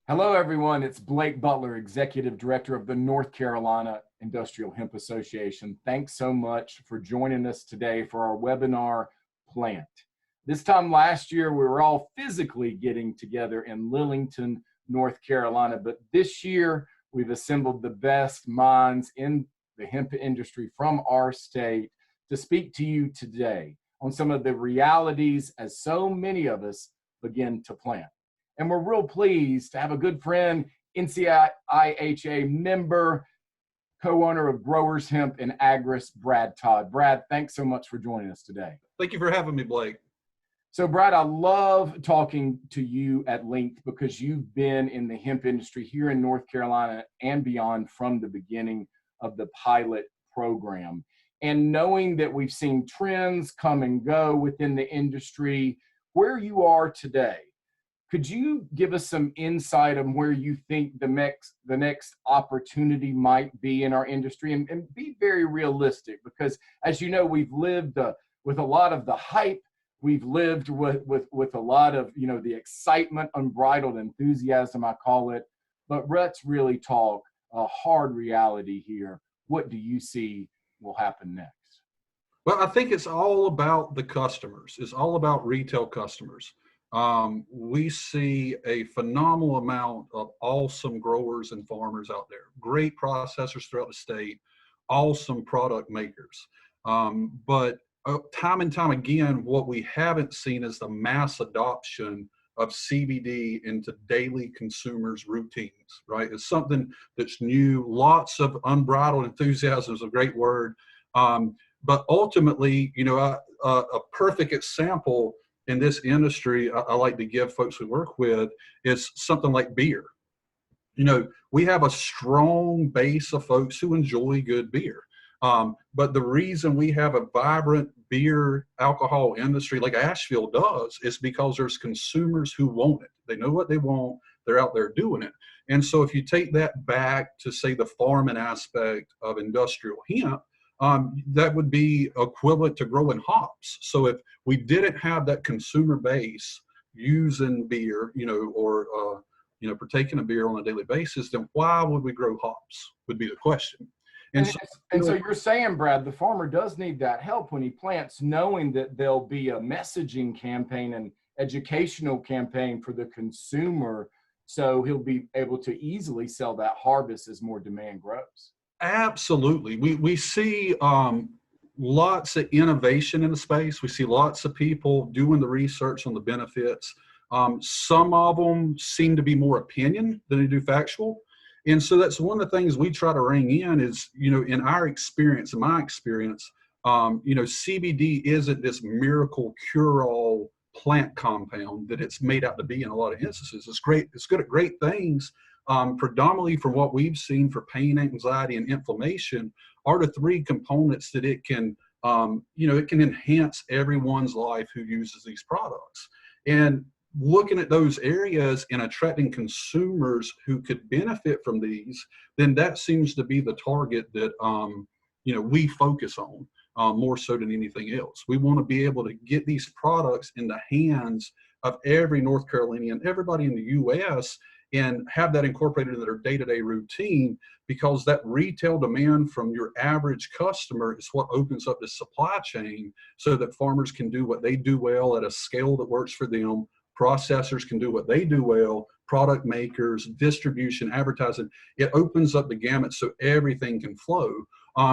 Hello, everyone. It's Blake Butler, Executive Director of the North Carolina Industrial Hemp Association. Thanks so much for joining us today for our webinar, Plant. This time last year, we were all physically getting together in Lillington, North Carolina, but this year, we've assembled the best minds in the hemp industry from our state to speak to you today on some of the realities as so many of us begin to plant. And we're real pleased to have a good friend, NCIHA member, co-owner of Growers Hemp and Agris, Brad Todd. Brad, thanks so much for joining us today. Thank you for having me, Blake. So Brad, I love talking to you at length because you've been in the hemp industry here in North Carolina and beyond from the beginning of the pilot program. And knowing that we've seen trends come and go within the industry, where you are today, could you give us some insight on where you think the next opportunity might be in our industry, and be very realistic? Because as you know, we've lived with a lot of the hype, we've lived with a lot of the excitement, unbridled enthusiasm, I call it. But let's really talk a hard reality here. What do you see will happen next? Well, I think it's all about the customers. It's all about retail customers. We see a phenomenal amount of awesome growers and farmers out there, great processors throughout the state, awesome product makers. But time and time again, what we haven't seen is the mass adoption of CBD into daily consumers' routines, right? It's something that's new. Lots of unbridled enthusiasm is a great word. But ultimately, a perfect example in this industry I like to give folks we work with is something like beer. We have a strong base of folks who enjoy good beer. But the reason we have a vibrant beer alcohol industry like Asheville does is because there's consumers who want it. They know what they want. They're out there doing it. And so if you take that back to, say, the farming aspect of industrial hemp, that would be equivalent to growing hops. So if we didn't have that consumer base using beer, or partaking of beer on a daily basis, then why would we grow hops would be the question. And so you're saying, Brad, the farmer does need that help when he plants, knowing that there'll be a messaging campaign and educational campaign for the consumer, so he'll be able to easily sell that harvest as more demand grows. Absolutely. We see lots of innovation in the space. We see lots of people doing the research on the benefits. Some of them seem to be more opinion than they do factual. And so that's one of the things we try to ring in is, in our experience, in my experience, CBD isn't this miracle cure-all plant compound that it's made out to be in a lot of instances. It's great. It's good at great things. Predominantly from what we've seen for pain, anxiety, and inflammation are the three components that it can enhance everyone's life who uses these products. And looking at those areas and attracting consumers who could benefit from these, then that seems to be the target that, we focus on more so than anything else. We want to be able to get these products in the hands of every North Carolinian, everybody in the U.S., and have that incorporated into their day-to-day routine, because that retail demand from your average customer is what opens up the supply chain so that farmers can do what they do well at a scale that works for them. Processors can do what they do well, product makers, distribution, advertising. It opens up the gamut so everything can flow.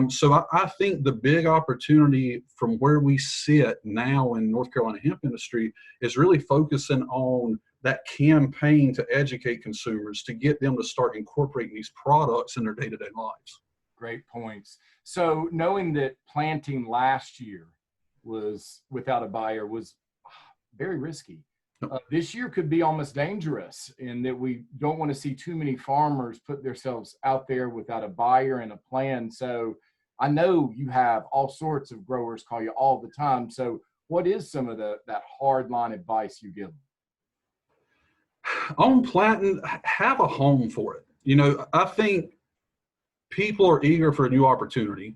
So I think the big opportunity from where we sit now in North Carolina hemp industry is really focusing on that campaign to educate consumers, to get them to start incorporating these products in their day-to-day lives. Great points. So knowing that planting last year was without a buyer was very risky. This year could be almost dangerous in that we don't want to see too many farmers put themselves out there without a buyer and a plan. So I know you have all sorts of growers call you all the time. So what is some of that hard line advice you give them? On planting, have a home for it. I think people are eager for a new opportunity.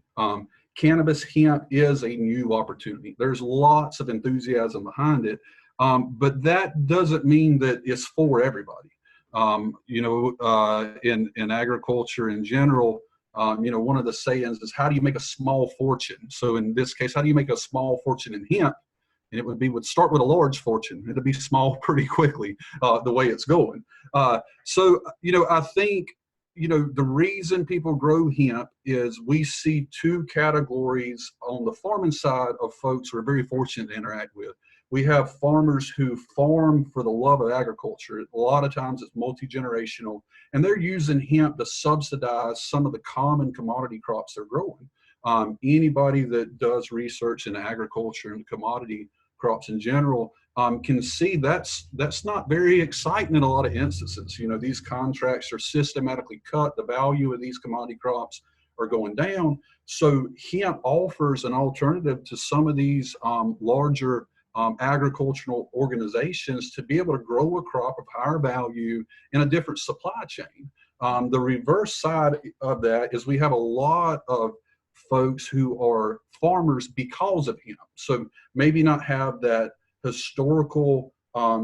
Cannabis hemp is a new opportunity. There's lots of enthusiasm behind it. But that doesn't mean that it's for everybody. In agriculture in general, one of the sayings is, how do you make a small fortune? So in this case, how do you make a small fortune in hemp? And it would start with a large fortune. It'll be small pretty quickly, the way it's going. I think, the reason people grow hemp is we see two categories on the farming side of folks we're very fortunate to interact with. We have farmers who farm for the love of agriculture. A lot of times it's multi-generational, and they're using hemp to subsidize some of the common commodity crops they're growing. Anybody that does research in agriculture and commodity crops in general can see that's not very exciting in a lot of instances. These contracts are systematically cut. The value of these commodity crops are going down. So hemp offers an alternative to some of these larger agricultural organizations to be able to grow a crop of higher value in a different supply chain. The reverse side of that is we have a lot of folks who are farmers because of hemp. So maybe not have that historical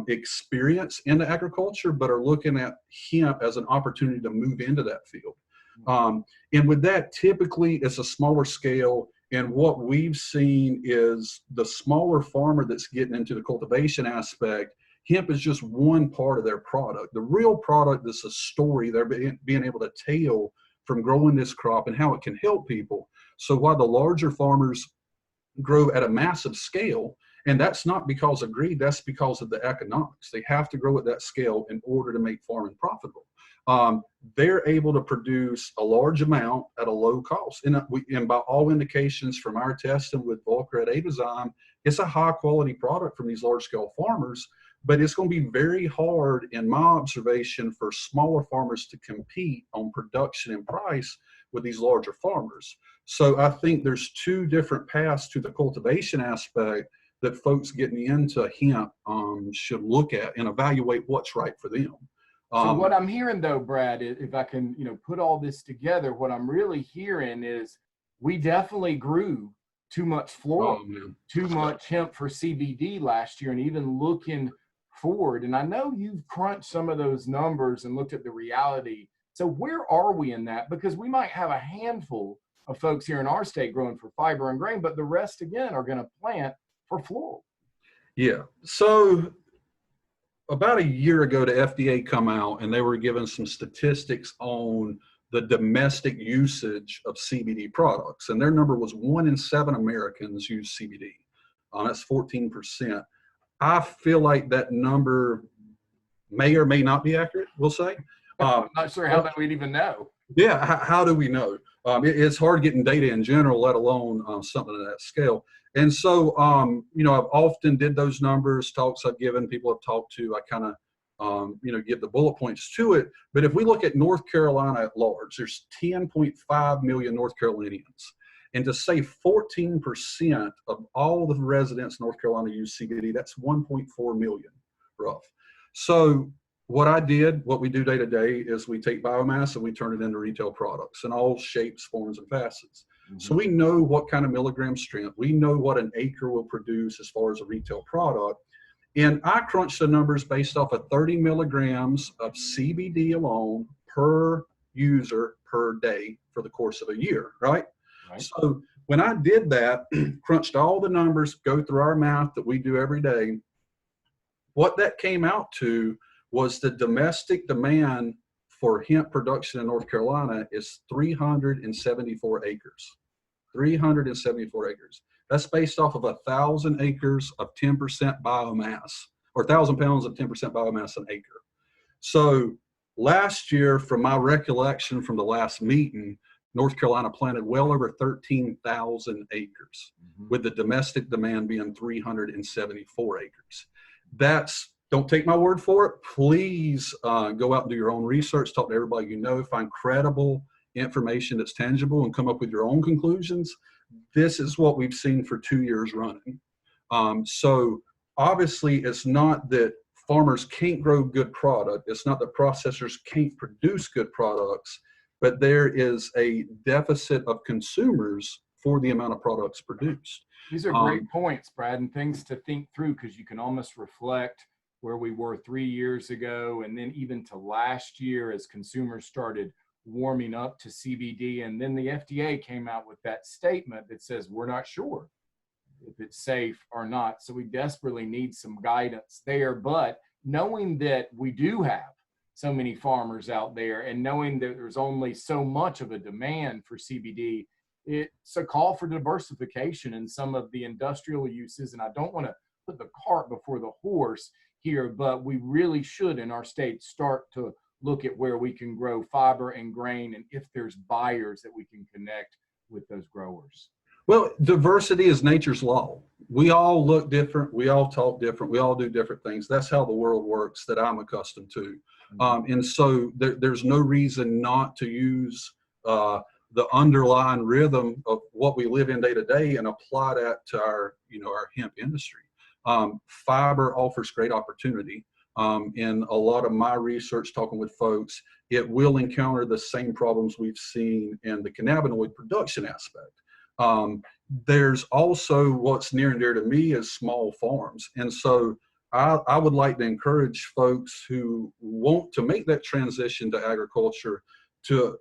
experience in agriculture, but are looking at hemp as an opportunity to move into that field. And with that, typically it's a smaller scale. And what we've seen is the smaller farmer that's getting into the cultivation aspect, hemp is just one part of their product. The real product is a story they're being able to tell from growing this crop and how it can help people. So while the larger farmers grow at a massive scale, and that's not because of greed, that's because of the economics. They have to grow at that scale in order to make farming profitable. They're able to produce a large amount at a low cost. And by all indications from our testing with Volker at Avazyme, it's a high quality product from these large scale farmers, but it's going to be very hard in my observation for smaller farmers to compete on production and price with these larger farmers. So I think there's two different paths to the cultivation aspect that folks getting into hemp should look at and evaluate what's right for them. So what I'm hearing though, Brad, if I can, put all this together, what I'm really hearing is we definitely grew too much floral, too much hemp for CBD last year, and even looking forward. And I know you've crunched some of those numbers and looked at the reality. So where are we in that? Because we might have a handful of folks here in our state growing for fiber and grain, but the rest again are going to plant for floral. Yeah. So about a year ago, the FDA come out and they were giving some statistics on the domestic usage of CBD products. And their number was 1 in 7 Americans use CBD. That's 14%. I feel like that number may or may not be accurate, we'll say. I'm not sure how that we'd even know. Yeah, how do we know? It's hard getting data in general, let alone something of that scale. And so, I've often did those numbers, talks I've given, people I've talked to, I kind of, give the bullet points to it. But if we look at North Carolina at large, there's 10.5 million North Carolinians. And to say 14% of all the residents in North Carolina use CBD, that's 1.4 million, rough. So what we do day to day is we take biomass and we turn it into retail products in all shapes, forms, and facets. Mm-hmm. So we know what kind of milligram strength, we know what an acre will produce as far as a retail product. And I crunched the numbers based off of 30 milligrams of CBD alone per user per day for the course of a year, right? So when I did that, crunched all the numbers, go through our math that we do every day, what that came out to was the domestic demand for hemp production in North Carolina is 374 acres. 374 acres. That's based off of 1,000 acres of 10% biomass, or 1,000 pounds of 10% biomass an acre. So last year, from my recollection from the last meeting, North Carolina planted well over 13,000 acres, with the domestic demand being 374 acres. Don't take my word for it. Please go out and do your own research, talk to everybody you know, find credible information that's tangible and come up with your own conclusions. This is what we've seen for 2 years running. So obviously it's not that farmers can't grow good product. It's not that processors can't produce good products, but there is a deficit of consumers for the amount of products produced. These are great points, Brad, and things to think through, because you can almost reflect where we were 3 years ago, and then even to last year as consumers started warming up to CBD. And then the FDA came out with that statement that says, we're not sure if it's safe or not. So we desperately need some guidance there. But knowing that we do have so many farmers out there, and knowing that there's only so much of a demand for CBD, it's a call for diversification in some of the industrial uses. And I don't want to put the cart before the horse here, but we really should in our state start to look at where we can grow fiber and grain, and if there's buyers that we can connect with those growers. Well, diversity is nature's law. We all look different. We all talk different. We all do different things. That's how the world works that I'm accustomed to. And so there's no reason not to use the underlying rhythm of what we live in day to day and apply that to our hemp industry. Fiber offers great opportunity. In a lot of my research talking with folks, it will encounter the same problems we've seen in the cannabinoid production aspect. There's also what's near and dear to me is small farms. And so I would like to encourage folks who want to make that transition to agriculture to,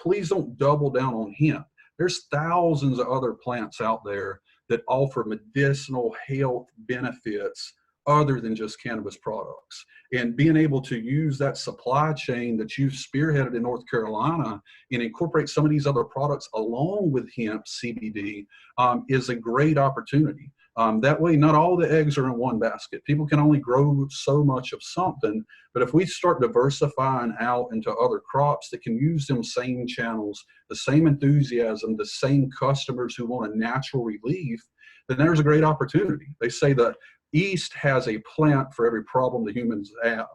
please don't double down on hemp. There's thousands of other plants out there that offer medicinal health benefits other than just cannabis products. And being able to use that supply chain that you've spearheaded in North Carolina and incorporate some of these other products along with hemp CBD is a great opportunity. That way, not all the eggs are in one basket. People can only grow so much of something, but if we start diversifying out into other crops that can use them same channels, the same enthusiasm, the same customers who want a natural relief, then there's a great opportunity. They say that East has a plant for every problem the humans have,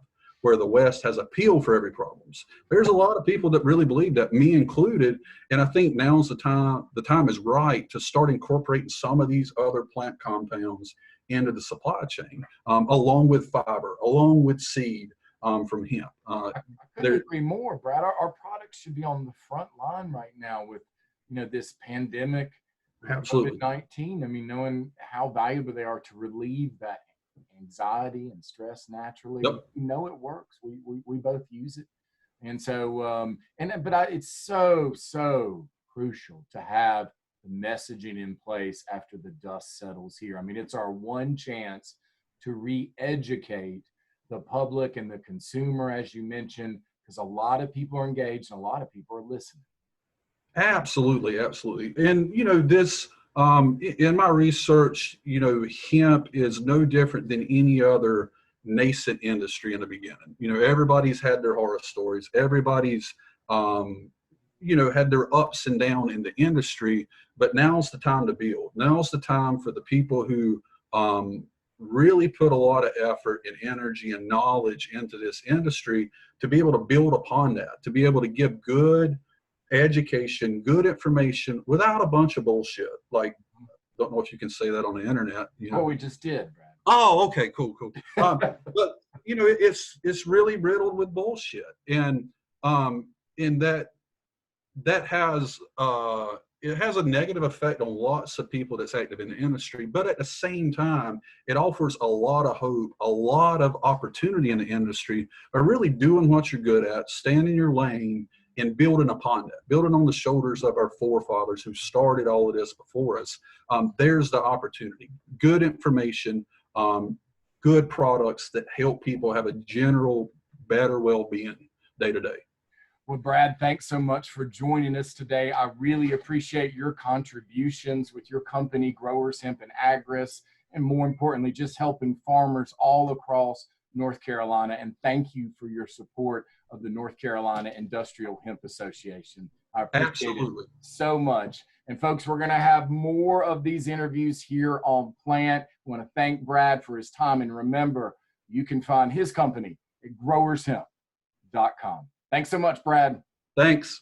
where the West has a pill for every problem. There's a lot of people that really believe that, me included, and I think now's the time is right to start incorporating some of these other plant compounds into the supply chain, along with fiber, along with seed from hemp. I couldn't agree more, Brad. Our products should be on the front line right now with, this pandemic. Absolutely. COVID-19, knowing how valuable they are to relieve that anxiety and stress naturally. Yep. It works. We both use it. And so, it's so crucial to have the messaging in place after the dust settles here. It's our one chance to re-educate the public and the consumer, as you mentioned, because a lot of people are engaged and a lot of people are listening. Absolutely, absolutely. And, this, in my research, hemp is no different than any other nascent industry in the beginning. Everybody's had their horror stories. Everybody's, had their ups and downs in the industry, but now's the time to build. Now's the time for the people who really put a lot of effort and energy and knowledge into this industry to be able to build upon that, to be able to give good education, good information without a bunch of bullshit. Like, don't know if you can say that on the internet. Oh, we just did, Brad. Oh, okay, cool. But it's really riddled with bullshit, and that has it has a negative effect on lots of people that's active in the industry. But at the same time, it offers a lot of hope, a lot of opportunity in the industry by really doing what you're good at, staying in your lane, and building upon that, building on the shoulders of our forefathers who started all of this before us. There's the opportunity. Good information, good products that help people have a general better well-being day to day. Well, Brad, thanks so much for joining us today. I really appreciate your contributions with your company, Growers Hemp and Agris, and more importantly, just helping farmers all across North Carolina. And thank you for your support of the North Carolina Industrial Hemp Association. I appreciate it so much. And folks, we're going to have more of these interviews here on Plant. I want to thank Brad for his time. And remember, you can find his company at growershemp.com. Thanks so much, Brad. Thanks.